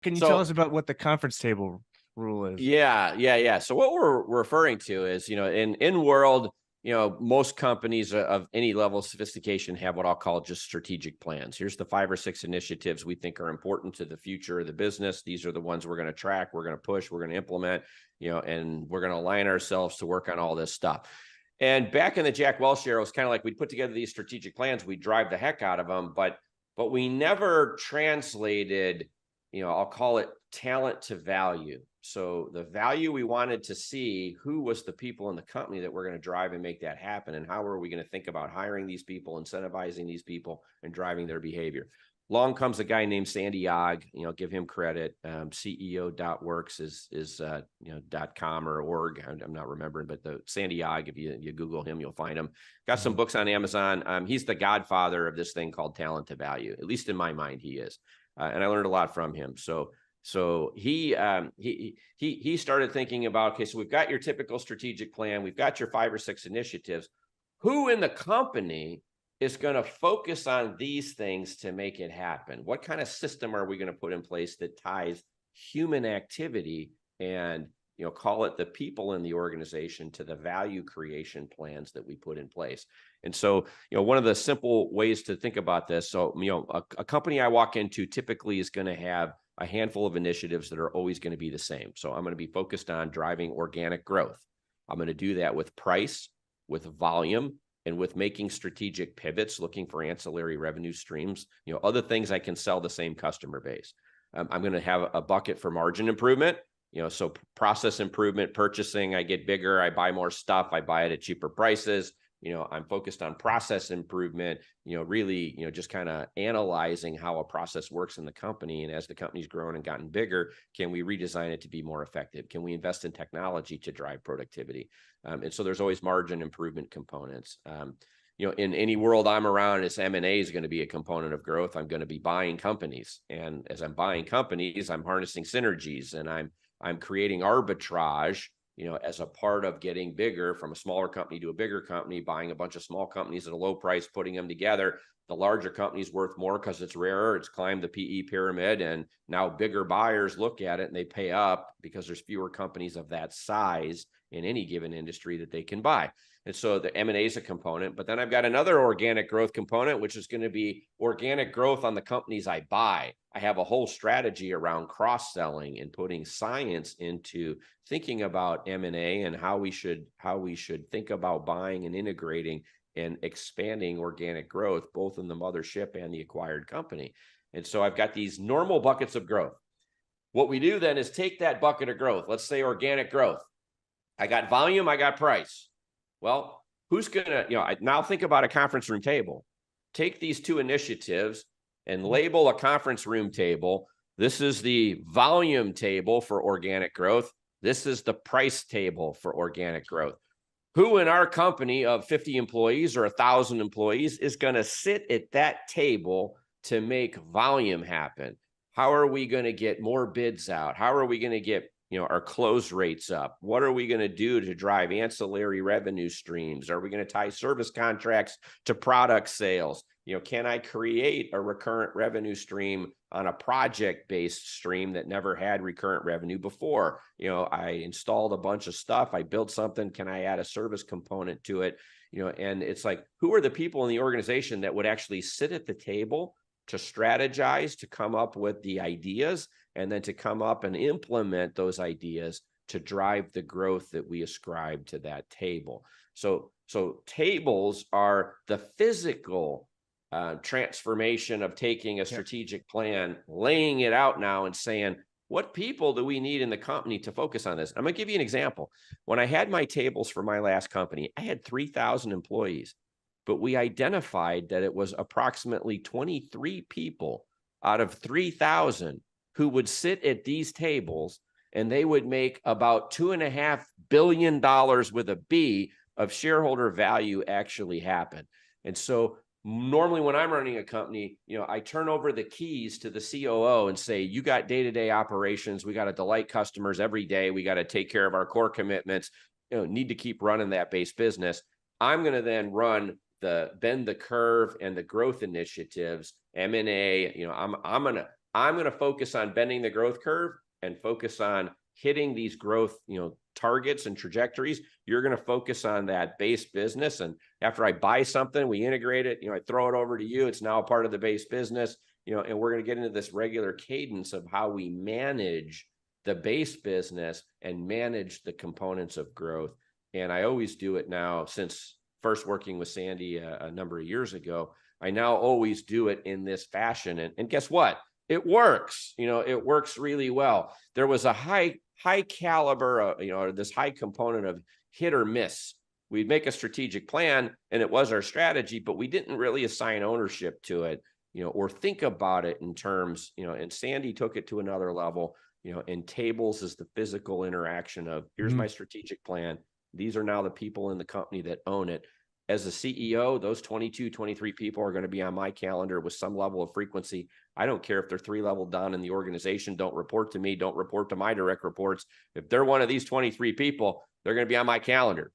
Can you tell us So about what the conference table rule is? yeah. So what we're referring to is, in world, most companies of any level of sophistication have what I'll call just strategic plans. Here's the 5 or 6 initiatives we think are important to the future of the business. These are the ones we're going to track, we're going to push, we're going to implement, and we're going to align ourselves to work on all this stuff. And back in the Jack Welch era, it was kind of like we'd put together these strategic plans, we'd drive the heck out of them, but we never translated, I'll call it talent to value. So the value we wanted to see, who was the people in the company that we're going to drive and make that happen, and how are we going to think about hiring these people, incentivizing these people, and driving their behavior. Along comes a guy named Sandy Ogg, give him credit. CEO.works is .com or org. I'm not remembering, but the Sandy Ogg, if you Google him, you'll find him. Got some books on Amazon. He's the godfather of this thing called talent to value. At least in my mind, he is. And I learned a lot from him. So he started thinking about, okay, so we've got your typical strategic plan. We've got your 5 or 6 initiatives. Who in the company is going to focus on these things to make it happen? What kind of system are we going to put in place that ties human activity and, call it the people in the organization to the value creation plans that we put in place? And so, one of the simple ways to think about this, so, a company I walk into typically is going to have a handful of initiatives that are always going to be the same. So I'm going to be focused on driving organic growth. I'm going to do that with price, with volume, and with making strategic pivots, looking for ancillary revenue streams, other things I can sell the same customer base. I'm going to have a bucket for margin improvement, so process improvement, purchasing, I get bigger, I buy more stuff, I buy it at cheaper prices. I'm focused on process improvement, really, just kind of analyzing how a process works in the company. And as the company's grown and gotten bigger, can we redesign it to be more effective? Can we invest in technology to drive productivity? And so there's always margin improvement components. In any world I'm around, it's M&A is going to be a component of growth. I'm going to be buying companies. And as I'm buying companies, I'm harnessing synergies, and I'm creating arbitrage, as a part of getting bigger from a smaller company to a bigger company, buying a bunch of small companies at a low price, putting them together. The larger company's worth more because it's rarer, it's climbed the PE pyramid, and now bigger buyers look at it and they pay up because there's fewer companies of that size in any given industry that they can buy. And so the M&A is a component, but then I've got another organic growth component, which is going to be organic growth on the companies I buy. I have a whole strategy around cross-selling and putting science into thinking about M&A and how we should think about buying and integrating and expanding organic growth, both in the mothership and the acquired company. And so I've got these normal buckets of growth. What we do then is take that bucket of growth, let's say organic growth. I got volume, I got price. Well, who's going to, now think about a conference room table. Take these 2 initiatives and label a conference room table. This is the volume table for organic growth. This is the price table for organic growth. Who in our company of 50 employees or 1,000 employees is going to sit at that table to make volume happen? How are we going to get more bids out? How are we going to get our close rates up? What are we going to do to drive ancillary revenue streams? Are we going to tie service contracts to product sales? Can I create a recurrent revenue stream on a project-based stream that never had recurrent revenue before? I installed a bunch of stuff. I built something. Can I add a service component to it? And it's like, who are the people in the organization that would actually sit at the table to strategize, to come up with the ideas, and then to come up and implement those ideas to drive the growth that we ascribe to that table. So tables are the physical transformation of taking a strategic plan, laying it out now and saying, what people do we need in the company to focus on this? I'm going to give you an example. When I had my tables for my last company, I had 3,000 employees, but we identified that it was approximately 23 people out of 3,000 who would sit at these tables, and they would make about $2.5 billion with a B of shareholder value actually happen. And so normally when I'm running a company, I turn over the keys to the COO and say, you got day-to-day operations. We got to delight customers every day. We got to take care of our core commitments, need to keep running that base business. I'm going to then run the bend the curve and the growth initiatives, M&A. I'm going to I'm going to focus on bending the growth curve and focus on hitting these growth, targets and trajectories. You're going to focus on that base business. And after I buy something, we integrate it, I throw it over to you. It's now a part of the base business, and we're going to get into this regular cadence of how we manage the base business and manage the components of growth. And I always do it now, since first working with Sandy a number of years ago. I now always do it in this fashion. And guess what? It works. It works really well. There was a high caliber, this high component of hit or miss. We'd make a strategic plan and it was our strategy, but we didn't really assign ownership to it, or think about it in terms, and Sandy took it to another level, and tables is the physical interaction of, here's my strategic plan. These are now the people in the company that own it. As a CEO, those 22, 23 people are going to be on my calendar with some level of frequency. I don't care if they're 3 level down in the organization, don't report to me, don't report to my direct reports. If they're one of these 23 people, they're going to be on my calendar.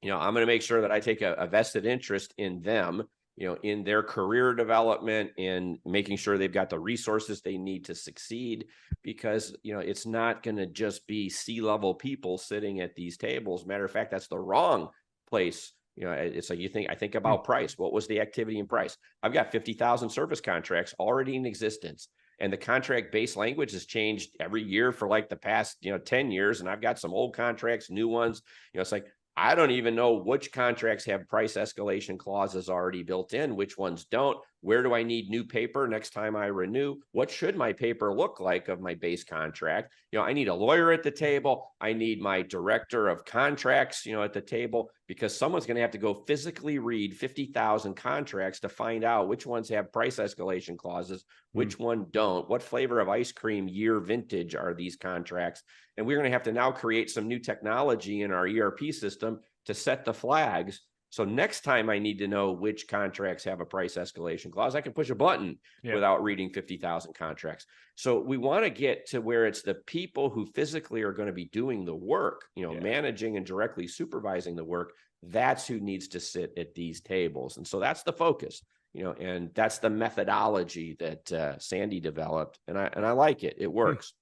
I'm going to make sure that I take a vested interest in them, in their career development, in making sure they've got the resources they need to succeed, because, it's not going to just be C-level people sitting at these tables. Matter of fact, that's the wrong place. It's like I think about price. What was the activity in price? I've got 50,000 service contracts already in existence. And the contract based language has changed every year for like the past, 10 years. And I've got some old contracts, new ones. It's like, I don't even know which contracts have price escalation clauses already built in, which ones don't. Where do I need new paper next time I renew? What should my paper look like of my base contract? I need a lawyer at the table. I need my director of contracts, at the table, because someone's going to have to go physically read 50,000 contracts to find out which ones have price escalation clauses, which one don't, what flavor of ice cream year vintage are these contracts. And we're going to have to now create some new technology in our ERP system to set the flags. So next time I need to know which contracts have a price escalation clause, I can push a button without reading 50,000 contracts. So we want to get to where it's the people who physically are going to be doing the work, managing and directly supervising the work. That's who needs to sit at these tables. And so that's the focus, and that's the methodology that Sandy developed. And I like it. It works.